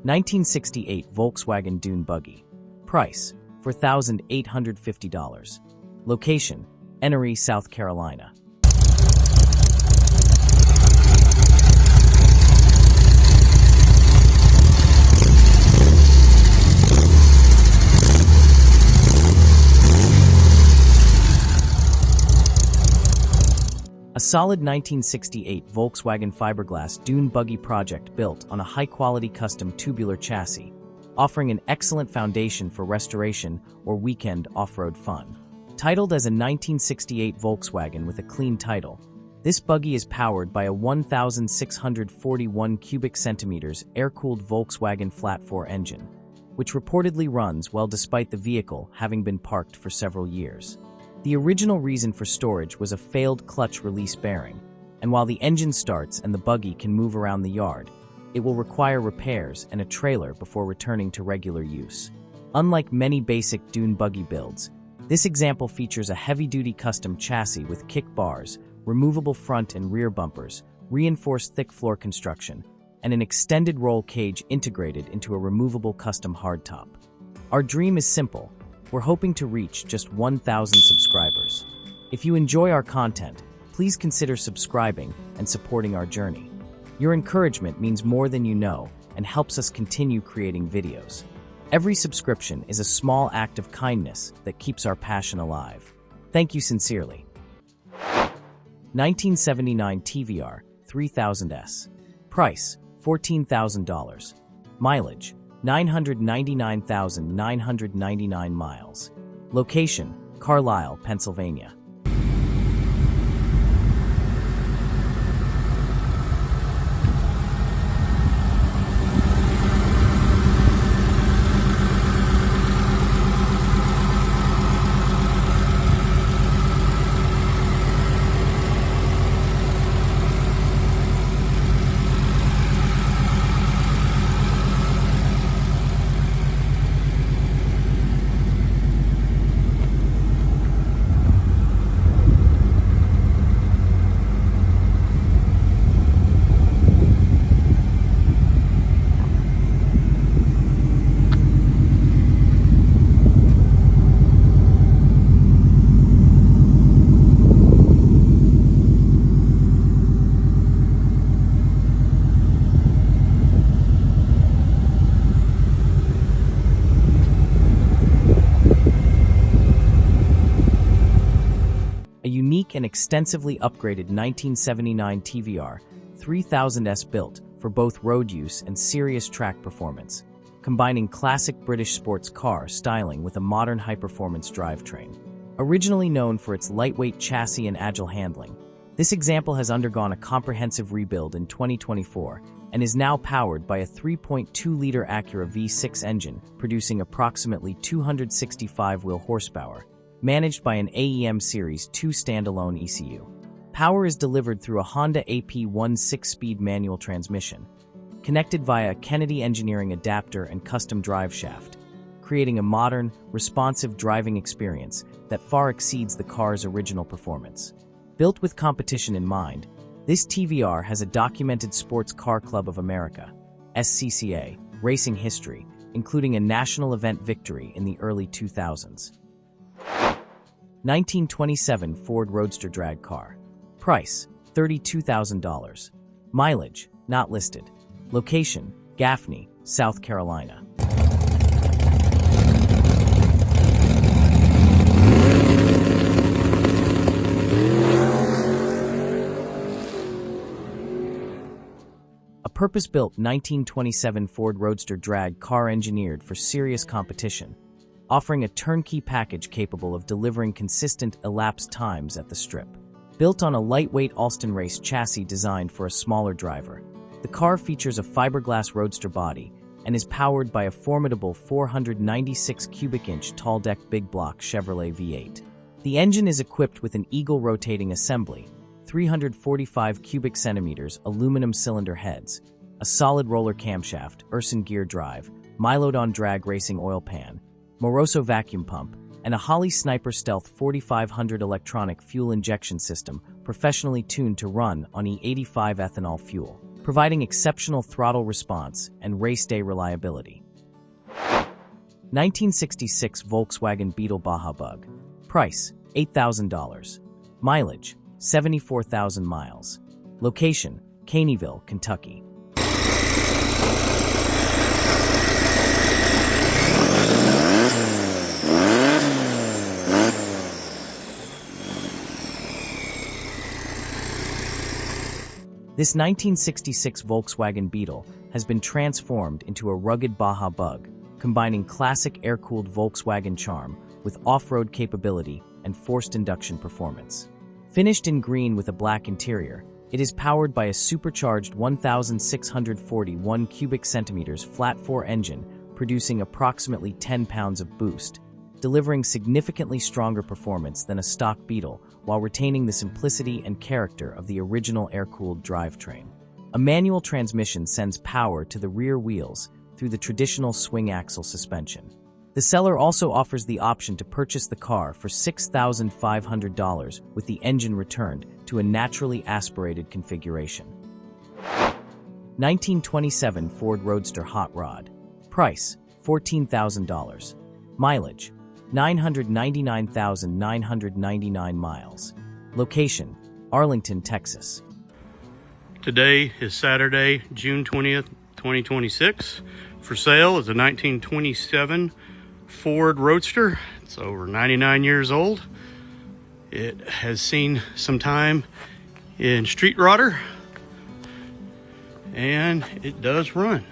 1968 Volkswagen Dune Buggy. Price, $4,850. Location, Enoree, South Carolina. A solid 1968 Volkswagen fiberglass Dune Buggy project built on a high-quality custom tubular chassis, offering an excellent foundation for restoration or weekend off-road fun. Titled as a 1968 Volkswagen with a clean title, this buggy is powered by a 1,641 cubic centimeters air-cooled Volkswagen flat-4 engine, which reportedly runs well despite the vehicle having been parked for several years. The original reason for storage was a failed clutch release bearing, and while the engine starts and the buggy can move around the yard, it will require repairs and a trailer before returning to regular use. Unlike many basic Dune buggy builds, this example features a heavy-duty custom chassis with kick bars, removable front and rear bumpers, reinforced thick floor construction, and an extended roll cage integrated into a removable custom hardtop. Our dream is simple. We're hoping to reach just 1,000 subscribers. If you enjoy our content, please consider subscribing and supporting our journey. Your encouragement means more than you know and helps us continue creating videos. Every subscription is a small act of kindness that keeps our passion alive. Thank you sincerely. 1979 TVR 3000S. Price, $14,000. Mileage, 999,999 miles. Location, Carlisle, Pennsylvania. A unique and extensively upgraded 1979 TVR 3000S built for both road use and serious track performance, combining classic British sports car styling with a modern high-performance drivetrain. Originally known for its lightweight chassis and agile handling, this example has undergone a comprehensive rebuild in 2024 and is now powered by a 3.2-liter Acura V6 engine producing approximately 265 wheel horsepower, managed by an AEM Series 2 standalone ECU. Power is delivered through a Honda AP1 6-speed manual transmission, connected via a Kennedy Engineering adapter and custom drive shaft, creating a modern, responsive driving experience that far exceeds the car's original performance. Built with competition in mind, this TVR has a documented Sports Car Club of America, SCCA, racing history, including a national event victory in the early 2000s. 1927 Ford Roadster drag car. Price, $32,000. Mileage, not listed. Location, Gaffney, South Carolina. A purpose-built 1927 Ford Roadster drag car engineered for serious competition, offering a turnkey package capable of delivering consistent elapsed times at the strip. Built on a lightweight Alston race chassis designed for a smaller driver, the car features a fiberglass roadster body and is powered by a formidable 496 cubic inch tall-deck big block Chevrolet V8. The engine is equipped with an Eagle rotating assembly, 345 cubic centimeters aluminum cylinder heads, a solid roller camshaft, Urson gear drive, Milodon drag racing oil pan, Moroso vacuum pump, and a Holley Sniper Stealth 4500 electronic fuel injection system professionally tuned to run on E85 ethanol fuel. providing exceptional throttle response and race day reliability. 1966 Volkswagen Beetle Baja Bug. Price, $8,000. Mileage, 74,000 miles. Location, Caneyville, Kentucky. This 1966 Volkswagen Beetle has been transformed into a rugged Baja Bug, combining classic air-cooled Volkswagen charm with off-road capability and forced induction performance. Finished in green with a black interior, it is powered by a supercharged 1,641 cubic centimeters flat-4 engine, producing approximately 10 pounds of boost, delivering significantly stronger performance than a stock Beetle while retaining the simplicity and character of the original air-cooled drivetrain. A manual transmission sends power to the rear wheels through the traditional swing axle suspension. The seller also offers the option to purchase the car for $6,500 with the engine returned to a naturally aspirated configuration. 1927 Ford Roadster Hot Rod. Price, $14,000. Mileage, 999,999 miles. Location, Arlington, Texas. Today is Saturday, June 20th, 2026. For sale is a 1927 Ford Roadster. It's over 99 years old. It has seen some time in street rodder, and it does run.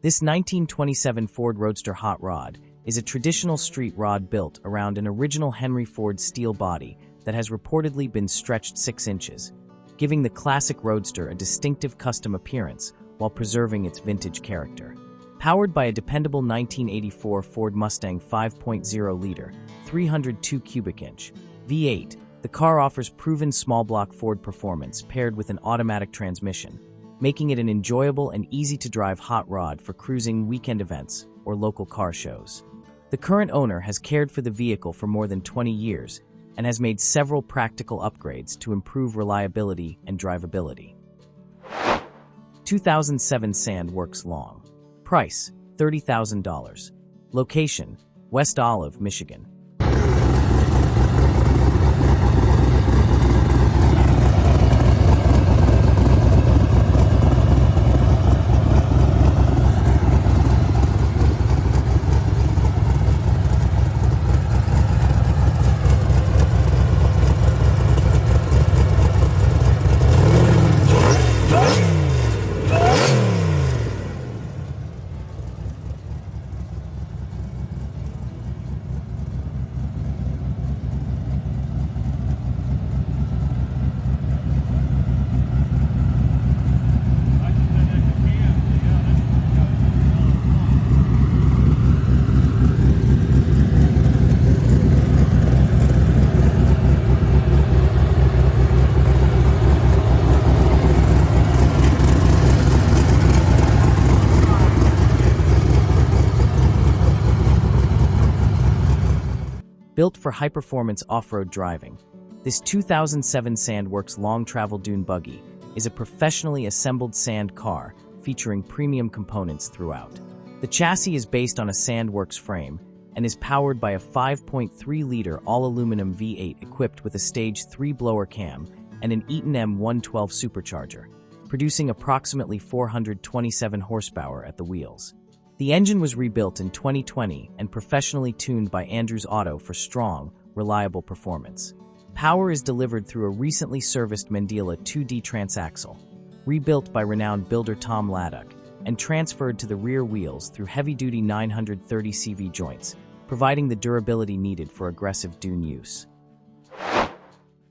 This 1927 Ford Roadster Hot Rod is a traditional street rod built around an original Henry Ford steel body that has reportedly been stretched 6 inches, giving the classic Roadster a distinctive custom appearance while preserving its vintage character. Powered by a dependable 1984 Ford Mustang 5.0-liter, 302 cubic inch V8, the car offers proven small-block Ford performance paired with an automatic transmission, making it an enjoyable and easy-to-drive hot rod for cruising, weekend events, or local car shows. The current owner has cared for the vehicle for more than 20 years and has made several practical upgrades to improve reliability and drivability. 2007 Sandworks Long. Price, $30,000. Location, West Olive, Michigan. Built for high-performance off-road driving, this 2007 Sandworks long-travel Dune Buggy is a professionally assembled sand car featuring premium components throughout. The chassis is based on a Sandworks frame and is powered by a 5.3-liter all-aluminum V8 equipped with a Stage 3 blower cam and an Eaton M112 supercharger, producing approximately 427 horsepower at the wheels. The engine was rebuilt in 2020 and professionally tuned by Andrews Auto for strong, reliable performance. Power is delivered through a recently serviced Mandela 2D transaxle, rebuilt by renowned builder Tom Laddock, and transferred to the rear wheels through heavy-duty 930 CV joints, providing the durability needed for aggressive dune use.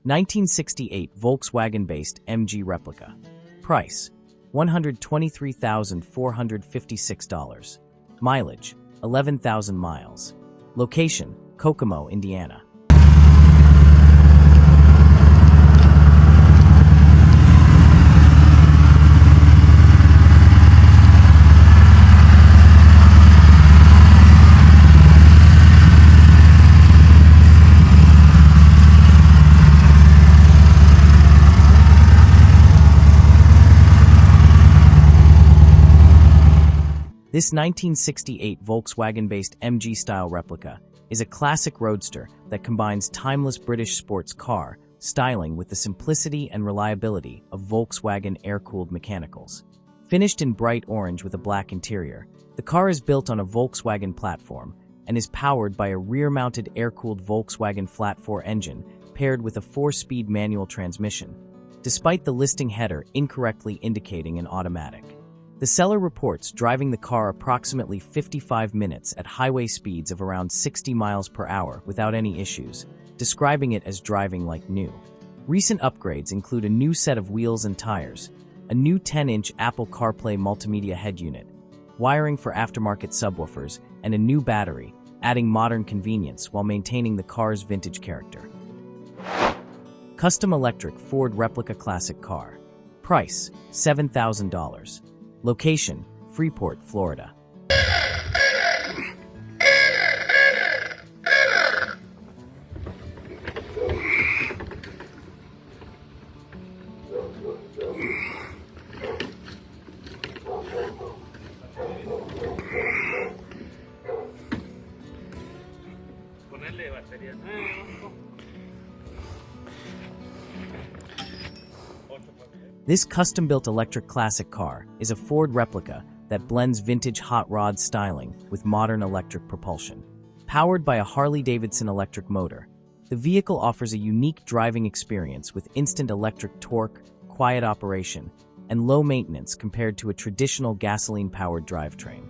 1968 Volkswagen-Based MG Replica. Price, $123,456. Mileage, 11,000 miles. Location, Kokomo, Indiana. This 1968 Volkswagen-based MG-style replica is a classic roadster that combines timeless British sports car styling with the simplicity and reliability of Volkswagen air-cooled mechanicals. Finished in bright orange with a black interior, the car is built on a Volkswagen platform and is powered by a rear-mounted air-cooled Volkswagen flat-4 engine paired with a 4-speed manual transmission, despite the listing header incorrectly indicating an automatic. The seller reports driving the car approximately 55 minutes at highway speeds of around 60 miles per hour without any issues, describing it as driving like new. Recent upgrades include a new set of wheels and tires, a new 10-inch Apple CarPlay multimedia head unit, wiring for aftermarket subwoofers, and a new battery, adding modern convenience while maintaining the car's vintage character. Custom electric Ford Replica classic car. Price, $7,000. Location, Freeport, Florida. This custom-built electric classic car is a Ford replica that blends vintage hot rod styling with modern electric propulsion. Powered by a Harley-Davidson electric motor, the vehicle offers a unique driving experience with instant electric torque, quiet operation, and low maintenance compared to a traditional gasoline-powered drivetrain.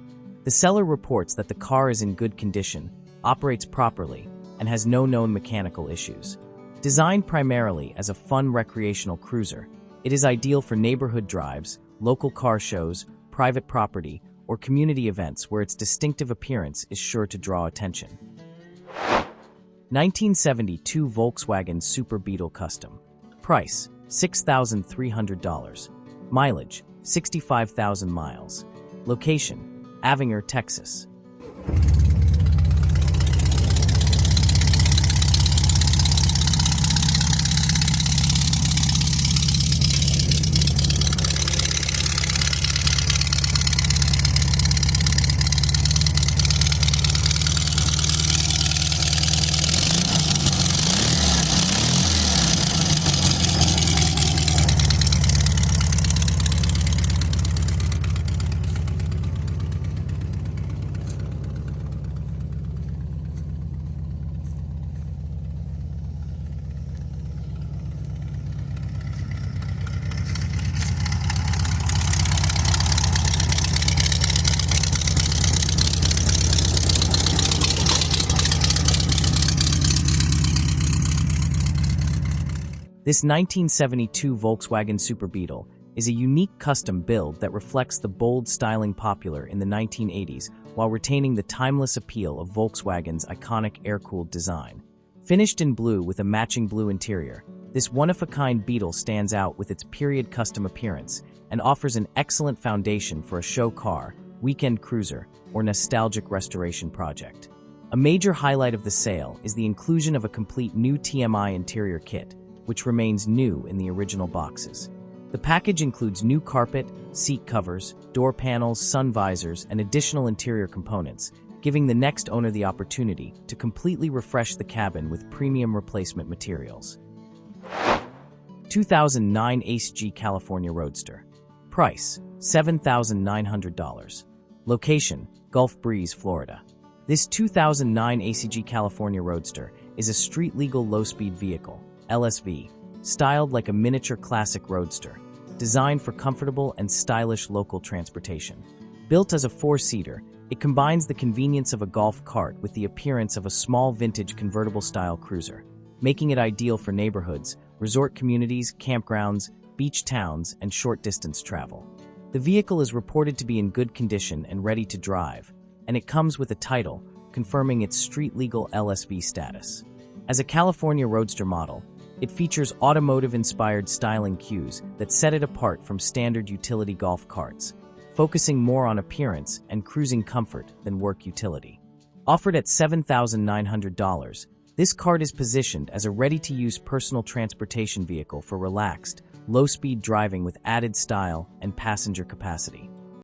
The seller reports that the car is in good condition, operates properly, and has no known mechanical issues. Designed primarily as a fun recreational cruiser, it is ideal for neighborhood drives, local car shows, private property, or community events where its distinctive appearance is sure to draw attention. 1972 Volkswagen Super Beetle Custom. Price, $6,300. Mileage, 65,000 miles. Location, Avinger, Texas. This 1972 Volkswagen Super Beetle is a unique custom build that reflects the bold styling popular in the 1980s while retaining the timeless appeal of Volkswagen's iconic air-cooled design. Finished in blue with a matching blue interior, this one-of-a-kind Beetle stands out with its period custom appearance and offers an excellent foundation for a show car, weekend cruiser, or nostalgic restoration project. A major highlight of the sale is the inclusion of a complete new TMI interior kit, which remains new in the original boxes. The package includes new carpet, seat covers, door panels, sun visors, and additional interior components, giving the next owner the opportunity to completely refresh the cabin with premium replacement materials. 2009 ACG California Roadster. Price, $7,900. Location, Gulf Breeze, Florida. This 2009 ACG California Roadster is a street-legal low-speed vehicle, LSV, styled like a miniature classic roadster, designed for comfortable and stylish local transportation. Built as a 4-seater, it combines the convenience of a golf cart with the appearance of a small vintage convertible-style cruiser, making it ideal for neighborhoods, resort communities, campgrounds, beach towns, and short-distance travel. The vehicle is reported to be in good condition and ready to drive, and it comes with a title confirming its street-legal LSV status. As a California Roadster model, it features automotive-inspired styling cues that set it apart from standard utility golf carts, focusing more on appearance and cruising comfort than work utility. Offered at $7,900, this cart is positioned as a ready-to-use personal transportation vehicle for relaxed, low-speed driving with added style and passenger capacity.